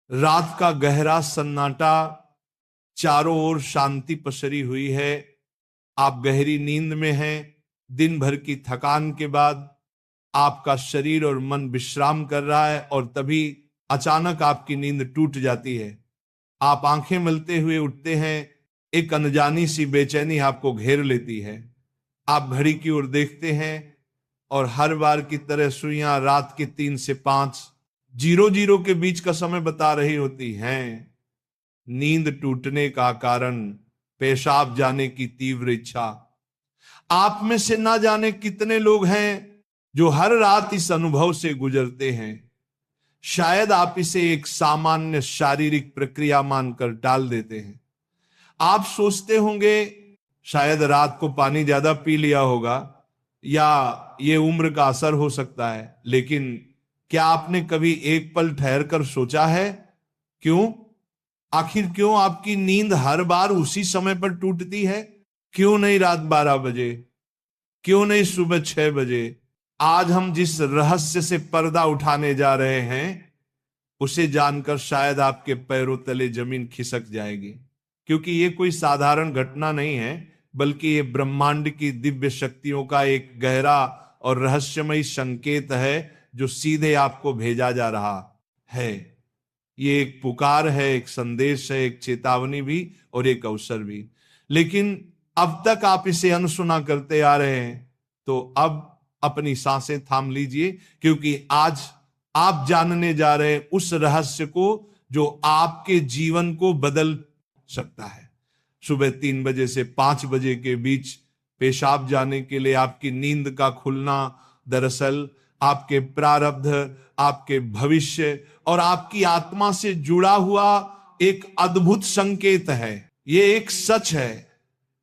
रात का गहरा सन्नाटा, चारों ओर शांति पसरी हुई है। आप गहरी नींद में हैं। दिन भर की थकान के बाद आपका शरीर और मन विश्राम कर रहा है और तभी अचानक आपकी नींद टूट जाती है। आप आंखें मलते हुए उठते हैं। एक अनजानी सी बेचैनी आपको घेर लेती है। आप घड़ी की ओर देखते हैं और हर बार की तरह सुइयां रात के 3 से 5 00 के बीच का समय बता रही होती हैं। नींद टूटने का कारण पेशाब जाने की तीव्र इच्छा। आप में से ना जाने कितने लोग हैं जो हर रात इस अनुभव से गुजरते हैं। शायद आप इसे एक सामान्य शारीरिक प्रक्रिया मानकर टाल देते हैं। आप सोचते होंगे शायद रात को पानी ज्यादा पी लिया होगा या ये उम्र का असर हो सकता है, लेकिन क्या आपने कभी एक पल ठहर कर सोचा है क्यों? आखिर क्यों आपकी नींद हर बार उसी समय पर टूटती है? क्यों नहीं रात 12 बजे? क्यों नहीं सुबह 6 बजे? आज हम जिस रहस्य से पर्दा उठाने जा रहे हैं उसे जानकर शायद आपके पैरों तले जमीन खिसक जाएगी, क्योंकि ये कोई साधारण घटना नहीं है, बल्कि ये ब्रह्मांड की दिव्य शक्तियों का एक गहरा और रहस्यमय संकेत है जो सीधे आपको भेजा जा रहा है। ये एक पुकार है, एक संदेश है, एक चेतावनी भी और एक अवसर भी। लेकिन अब तक आप इसे अनसुना करते आ रहे हैं, तो अब अपनी सांसें थाम लीजिए, क्योंकि आज आप जानने जा रहे हैं उस रहस्य को जो आपके जीवन को बदल सकता है। सुबह 3 बजे से 5 बजे के बीच पेशाब जाने के लिए आपकी नींद का खुलना दरअसल आपके प्रारब्ध, आपके भविष्य और आपकी आत्मा से जुड़ा हुआ एक अद्भुत संकेत है। ये एक सच है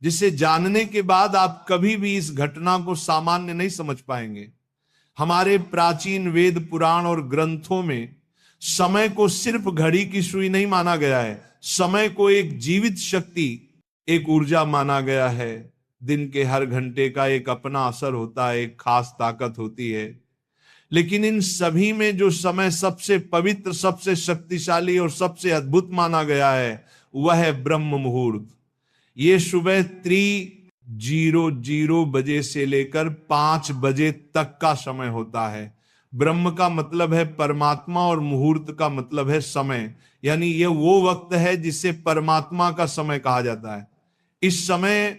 जिसे जानने के बाद आप कभी भी इस घटना को सामान्य नहीं समझ पाएंगे। हमारे प्राचीन वेद पुराण और ग्रंथों में समय को सिर्फ घड़ी की सुई नहीं माना गया है। समय को एक जीवित शक्ति, एक ऊर्जा माना गया है। दिन के हर घंटे का एक अपना असर होता है, एक खास ताकत होती है। लेकिन इन सभी में जो समय सबसे पवित्र, सबसे शक्तिशाली और सबसे अद्भुत माना गया है वह है ब्रह्म मुहूर्त। ये सुबह 3:00 से लेकर 5 बजे तक का समय होता है। ब्रह्म का मतलब है परमात्मा और मुहूर्त का मतलब है समय, यानी ये वो वक्त है जिसे परमात्मा का समय कहा जाता है। इस समय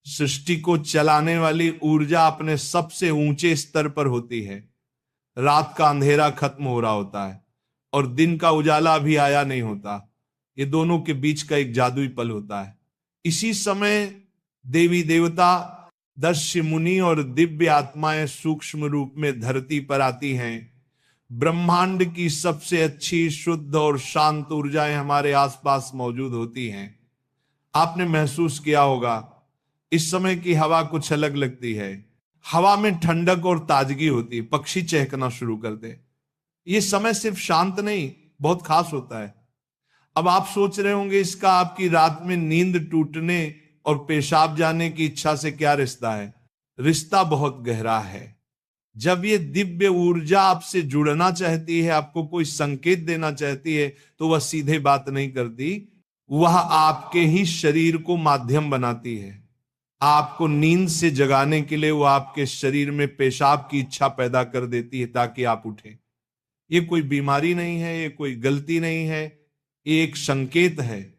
सृष्टि को चलाने वाली ऊर्जा अपने सबसे ऊंचे स्तर पर होती है। रात का अंधेरा खत्म हो रहा होता है और दिन का उजाला अभी आया नहीं होता। ये दोनों के बीच का एक जादुई पल होता है। इसी समय देवी देवता, दस्य मुनि और दिव्य आत्माएं सूक्ष्म रूप में धरती पर आती हैं। ब्रह्मांड की सबसे अच्छी, शुद्ध और शांत ऊर्जाएं हमारे आसपास मौजूद होती हैं। आपने महसूस किया होगा इस समय की हवा कुछ अलग लगती है। हवा में ठंडक और ताजगी होती है, पक्षी चहकना शुरू करते। ये समय सिर्फ शांत नहीं, बहुत खास होता है। अब आप सोच रहे होंगे इसका आपकी रात में नींद टूटने और पेशाब जाने की इच्छा से क्या रिश्ता है? रिश्ता बहुत गहरा है। जब ये दिव्य ऊर्जा आपसे जुड़ना चाहती है, आपको कोई संकेत देना चाहती है, तो वह सीधे बात नहीं करती, वह आपके ही शरीर को माध्यम बनाती है। आपको नींद से जगाने के लिए वो आपके शरीर में पेशाब की इच्छा पैदा कर देती है ताकि आप उठें। ये कोई बीमारी नहीं है, ये कोई गलती नहीं है, ये एक संकेत है,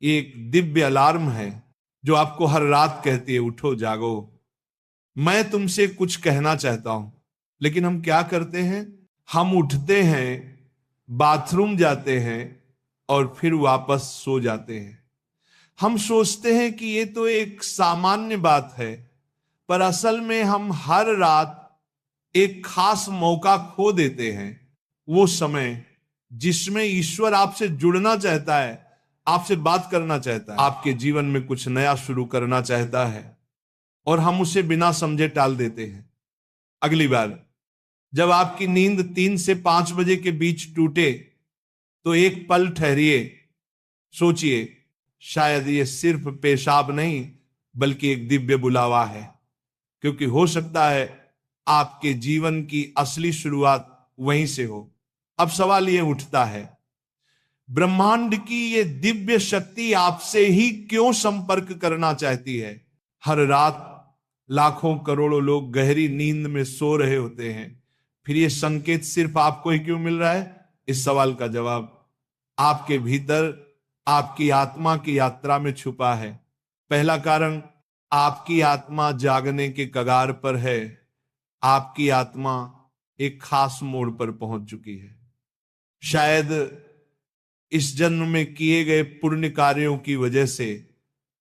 ये एक दिव्य अलार्म है जो आपको हर रात कहती है उठो, जागो। मैं तुमसे कुछ कहना चाहता हूं। लेकिन हम क्या करते हैं? हम उठते हैं, बाथरूम जाते हैं और फिर वापस सो जाते हैं। हम सोचते हैं कि ये तो एक सामान्य बात है, पर असल में हम हर रात एक खास मौका खो देते हैं। वो समय जिसमें ईश्वर आपसे जुड़ना चाहता है, आपसे बात करना चाहता है, आपके जीवन में कुछ नया शुरू करना चाहता है, और हम उसे बिना समझे टाल देते हैं। अगली बार जब आपकी नींद 3 से 5 बजे के बीच टूटे तो एक पल ठहरिए, सोचिए, शायद ये सिर्फ पेशाब नहीं बल्कि एक दिव्य बुलावा है, क्योंकि हो सकता है आपके जीवन की असली शुरुआत वहीं से हो। अब सवाल ये उठता है, ब्रह्मांड की ये दिव्य शक्ति आपसे ही क्यों संपर्क करना चाहती है? हर रात लाखों करोड़ों लोग गहरी नींद में सो रहे होते हैं, फिर ये संकेत सिर्फ आपको ही क्यों मिल रहा है? इस सवाल का जवाब आपके भीतर आपकी आत्मा की यात्रा में छुपा है। पहला कारण, आपकी आत्मा जागने के कगार पर है। आपकी आत्मा एक खास मोड़ पर पहुंच चुकी है। शायद इस जन्म में किए गए पुण्य कार्यों की वजह से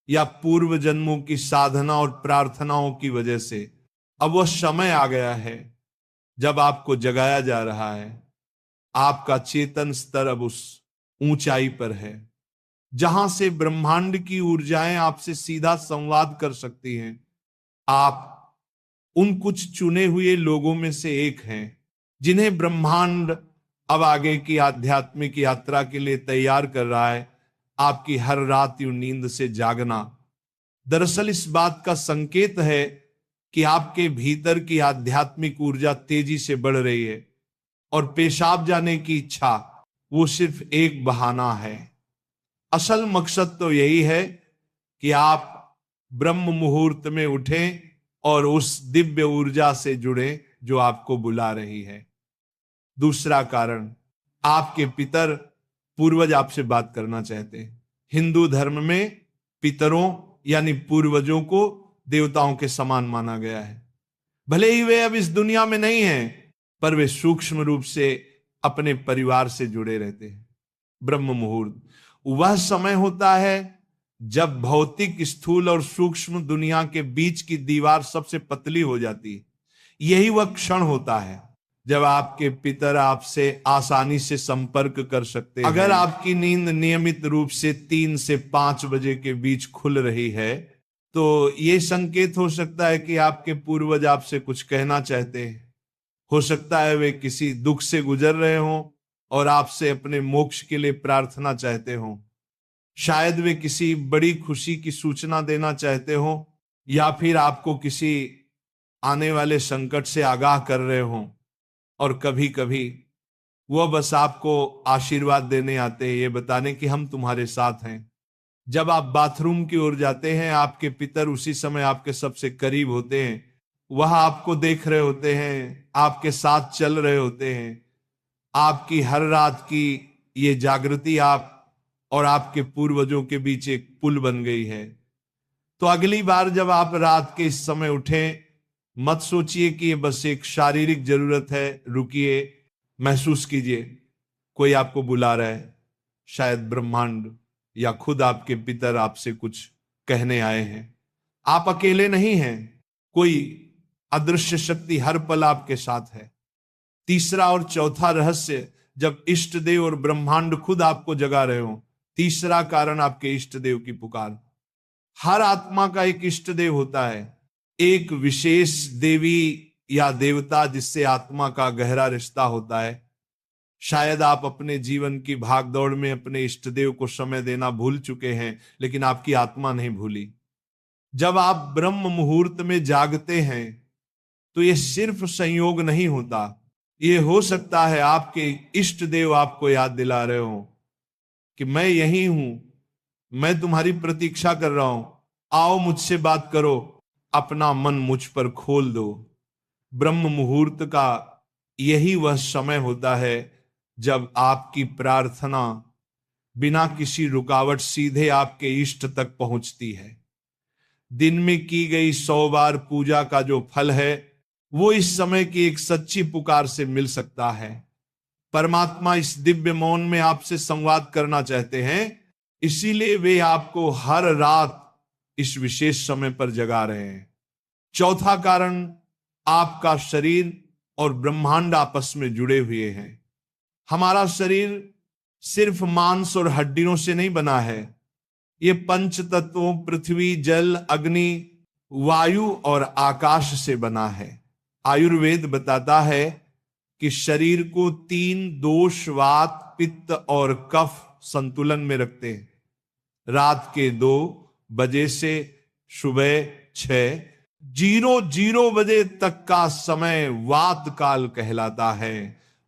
या पूर्व जन्मों की साधना और प्रार्थनाओं की वजह से अब वह समय आ गया है जब आपको जगाया जा रहा है। आपका चेतन स्तर अब उस ऊंचाई पर है जहां से ब्रह्मांड की ऊर्जाएं आपसे सीधा संवाद कर सकती हैं। आप उन कुछ चुने हुए लोगों में से एक हैं जिन्हें ब्रह्मांड अब आगे की आध्यात्मिक यात्रा के लिए तैयार कर रहा है। आपकी हर रात यूं नींद से जागना दरअसल इस बात का संकेत है कि आपके भीतर की आध्यात्मिक ऊर्जा तेजी से बढ़ रही है और पेशाब जाने की इच्छा वो सिर्फ एक बहाना है। असल मकसद तो यही है कि आप ब्रह्म मुहूर्त में उठें और उस दिव्य ऊर्जा से जुड़े जो आपको बुला रही है। दूसरा कारण, आपके पितर पूर्वज आपसे बात करना चाहते हैं। हिंदू धर्म में पितरों यानी पूर्वजों को देवताओं के समान माना गया है। भले ही वे अब इस दुनिया में नहीं हैं, पर वे सूक्ष्म रूप से अपने परिवार से जुड़े रहते हैं। ब्रह्म मुहूर्त वह समय होता है जब भौतिक, स्थूल और सूक्ष्म दुनिया के बीच की दीवार सबसे पतली हो जाती है। यही वह क्षण होता है जब आपके पितर आपसे आसानी से संपर्क कर सकते हैं। अगर आपकी नींद नियमित रूप से 3 से 5 बजे के बीच खुल रही है तो यह संकेत हो सकता है कि आपके पूर्वज आपसे कुछ कहना चाहते हैं। हो सकता है वे किसी दुख से गुजर रहे हों और आपसे अपने मोक्ष के लिए प्रार्थना चाहते हों। शायद वे किसी बड़ी खुशी की सूचना देना चाहते हों या फिर आपको किसी आने वाले संकट से आगाह कर रहे हों। और कभी कभी वह बस आपको आशीर्वाद देने आते हैं, ये बताने कि हम तुम्हारे साथ हैं। जब आप बाथरूम की ओर जाते हैं, आपके पितर उसी समय आपके सबसे करीब होते हैं। वह आपको देख रहे होते हैं, आपके साथ चल रहे होते हैं। आपकी हर रात की ये जागृति आप और आपके पूर्वजों के बीच एक पुल बन गई है। तो अगली बार जब आप रात के इस समय उठें, मत सोचिए कि ये बस एक शारीरिक जरूरत है। रुकिए, महसूस कीजिए कोई आपको बुला रहा है। शायद ब्रह्मांड या खुद आपके पितर आपसे कुछ कहने आए हैं। आप अकेले नहीं हैं, कोई अदृश्य शक्ति हर पल आपके साथ है। तीसरा और चौथा रहस्य, जब इष्ट देव और ब्रह्मांड खुद आपको जगा रहे हो। तीसरा कारण, आपके इष्ट देव की पुकार। हर आत्मा का एक इष्ट देव होता है, एक विशेष देवी या देवता जिससे आत्मा का गहरा रिश्ता होता है। शायद आप अपने जीवन की भागदौड़ में अपने इष्ट देव को समय देना भूल चुके हैं, लेकिन आपकी आत्मा नहीं भूली। जब आप ब्रह्म मुहूर्त में जागते हैं तो यह सिर्फ संयोग नहीं होता, यह हो सकता है आपके इष्ट देव आपको याद दिला रहे हो कि मैं यही हूं, मैं तुम्हारी प्रतीक्षा कर रहा हूं, आओ मुझसे बात करो, अपना मन मुझ पर खोल दो। ब्रह्म मुहूर्त का यही वह समय होता है जब आपकी प्रार्थना बिना किसी रुकावट सीधे आपके इष्ट तक पहुंचती है। दिन में की गई 100 बार पूजा का जो फल है वो इस समय की एक सच्ची पुकार से मिल सकता है। परमात्मा इस दिव्य मौन में आपसे संवाद करना चाहते हैं, इसीलिए वे आपको हर रात इस विशेष समय पर जगा रहे हैं। चौथा कारण, आपका शरीर और ब्रह्मांड आपस में जुड़े हुए हैं। हमारा शरीर सिर्फ मांस और हड्डियों से नहीं बना है, ये पंच तत्वों पृथ्वी, जल, अग्नि, वायु और आकाश से बना है। आयुर्वेद बताता है कि शरीर को 3 दोष, वात, पित्त और कफ संतुलन में रखते हैं। रात के 2 बजे से सुबह 6:00 बजे तक का समय वात काल कहलाता है।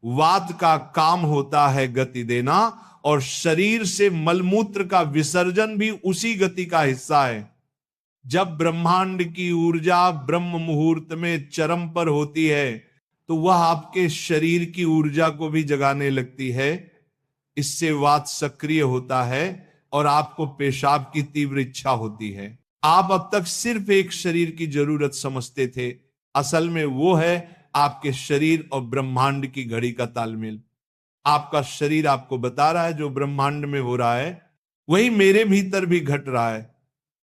वात का काम होता है गति देना, और शरीर से मलमूत्र का विसर्जन भी उसी गति का हिस्सा है। जब ब्रह्मांड की ऊर्जा ब्रह्म मुहूर्त में चरम पर होती है तो वह आपके शरीर की ऊर्जा को भी जगाने लगती है। इससे वात सक्रिय होता है और आपको पेशाब की तीव्र इच्छा होती है। आप अब तक सिर्फ एक शरीर की जरूरत समझते थे, असल में वो है आपके शरीर और ब्रह्मांड की घड़ी का तालमेल। आपका शरीर आपको बता रहा है जो ब्रह्मांड में हो रहा है वही मेरे भीतर भी घट रहा है।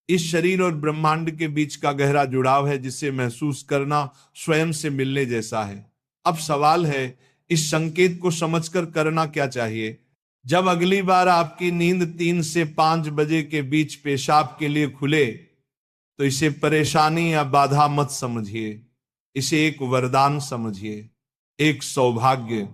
इस शरीर और ब्रह्मांड के बीच का गहरा जुड़ाव है जिसे महसूस करना स्वयं से मिलने जैसा है। अब सवाल है, इस संकेत को समझकर करना क्या चाहिए? जब अगली बार आपकी नींद 3 से 5 बजे के बीच पेशाब के लिए खुले तो इसे परेशानी या बाधा मत समझिए, इसे एक वरदान समझिए, एक सौभाग्य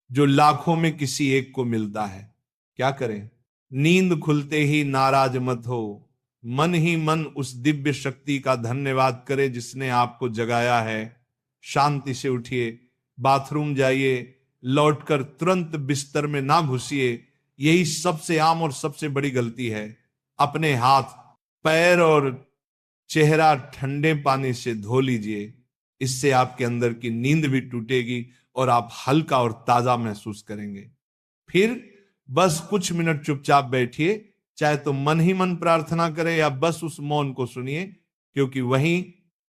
जो लाखों में किसी एक को मिलता है। क्या करें? नींद खुलते ही नाराज मत हो, मन ही मन उस दिव्य शक्ति का धन्यवाद करें जिसने आपको जगाया है। शांति से उठिए, बाथरूम जाइए, लौटकर तुरंत बिस्तर में ना घुसिए। यही सबसे आम और सबसे बड़ी गलती है। अपने हाथ, पैर और चेहरा ठंडे पानी से धो लीजिए, इससे आपके अंदर की नींद भी टूटेगी और आप हल्का और ताजा महसूस करेंगे। फिर बस कुछ मिनट चुपचाप बैठिए, चाहे तो मन ही मन प्रार्थना करें या बस उस मौन को सुनिए, क्योंकि वहीं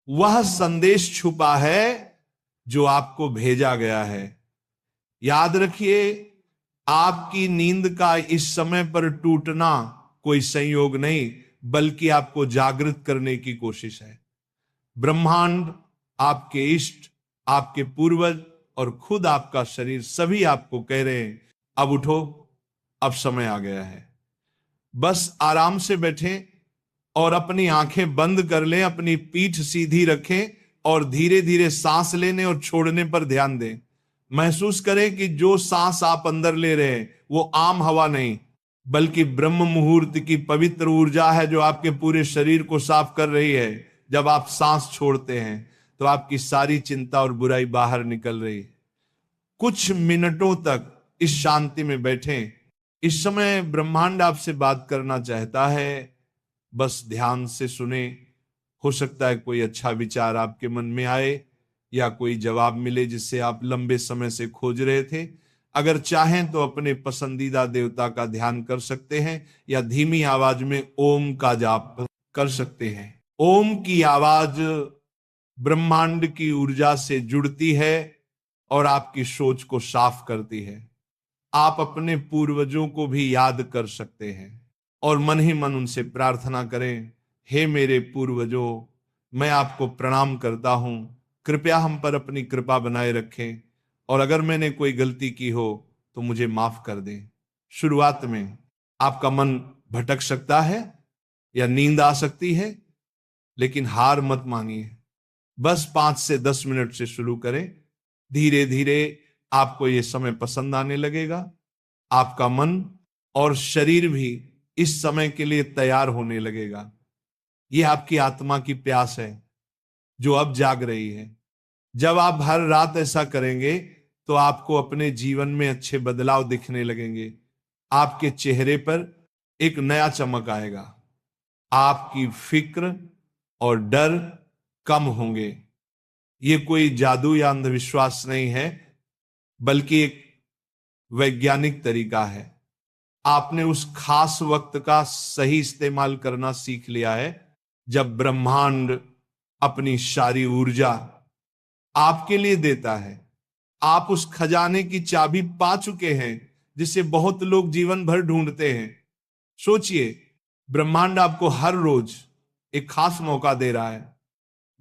वह संदेश छुपा है जो आपको भेजा गया है। याद रखिए, आपकी नींद का इस समय पर टूटना कोई संयोग नहीं, बल्कि आपको जागृत करने की कोशिश है। ब्रह्मांड, आपके इष्ट, आपके पूर्वज और खुद आपका शरीर सभी आपको कह रहे हैं, अब उठो, अब समय आ गया है। बस आराम से बैठें और अपनी आंखें बंद कर लें, अपनी पीठ सीधी रखें और धीरे धीरे सांस लेने और छोड़ने पर ध्यान दें। महसूस करें कि जो सांस आप अंदर ले रहे हैं वो आम हवा नहीं, बल्कि ब्रह्म मुहूर्त की पवित्र ऊर्जा है जो आपके पूरे शरीर को साफ कर रही है। जब आप सांस छोड़ते हैं तो आपकी सारी चिंता और बुराई बाहर निकल रही है। कुछ मिनटों तक इस शांति में बैठें। इस समय ब्रह्मांड आपसे बात करना चाहता है, बस ध्यान से सुने। हो सकता है कोई अच्छा विचार आपके मन में आए या कोई जवाब मिले जिससे आप लंबे समय से खोज रहे थे। अगर चाहें तो अपने पसंदीदा देवता का ध्यान कर सकते हैं या धीमी आवाज में ओम का जाप कर सकते हैं। ओम की आवाज ब्रह्मांड की ऊर्जा से जुड़ती है और आपकी सोच को साफ करती है। आप अपने पूर्वजों को भी याद कर सकते हैं और मन ही मन उनसे प्रार्थना करें, हे मेरे पूर्वजों, मैं आपको प्रणाम करता हूं, कृपया हम पर अपनी कृपा बनाए रखें और अगर मैंने कोई गलती की हो तो मुझे माफ कर दें। शुरुआत में आपका मन भटक सकता है या नींद आ सकती है, लेकिन हार मत मानिए। बस 5 से 10 मिनट से शुरू करें। धीरे धीरे आपको यह समय पसंद आने लगेगा। आपका मन और शरीर भी इस समय के लिए तैयार होने लगेगा। यह आपकी आत्मा की प्यास है जो अब जाग रही है। जब आप हर रात ऐसा करेंगे तो आपको अपने जीवन में अच्छे बदलाव दिखने लगेंगे। आपके चेहरे पर एक नया चमक आएगा। आपकी फिक्र और डर कम होंगे। ये कोई जादू या अंधविश्वास नहीं है, बल्कि एक वैज्ञानिक तरीका है। आपने उस खास वक्त का सही इस्तेमाल करना सीख लिया है जब ब्रह्मांड अपनी सारी ऊर्जा आपके लिए देता है। आप उस खजाने की चाबी पा चुके हैं जिसे बहुत लोग जीवन भर ढूंढते हैं। सोचिए, ब्रह्मांड आपको हर रोज एक खास मौका दे रहा है।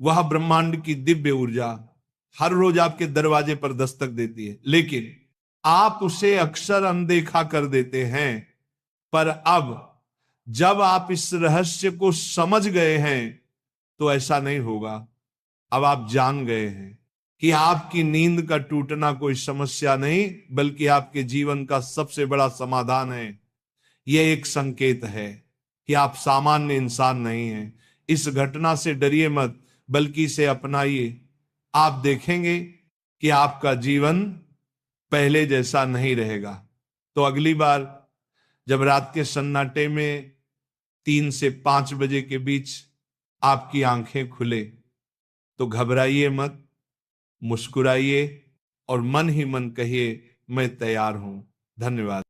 वह ब्रह्मांड की दिव्य ऊर्जा हर रोज आपके दरवाजे पर दस्तक देती है, लेकिन आप उसे अक्सर अनदेखा कर देते हैं। पर अब जब आप इस रहस्य को समझ गए हैं तो ऐसा नहीं होगा। अब आप जान गए हैं कि आपकी नींद का टूटना कोई समस्या नहीं, बल्कि आपके जीवन का सबसे बड़ा समाधान है। यह एक संकेत है कि आप सामान्य इंसान नहीं हैं। इस घटना से डरिए मत, बल्कि इसे अपनाइए। आप देखेंगे कि आपका जीवन पहले जैसा नहीं रहेगा। तो अगली बार जब रात के सन्नाटे में 3 से 5 बजे के बीच आपकी आंखें खुले तो घबराइए मत, मुस्कुराइए और मन ही मन कहिए मैं तैयार हूं। धन्यवाद।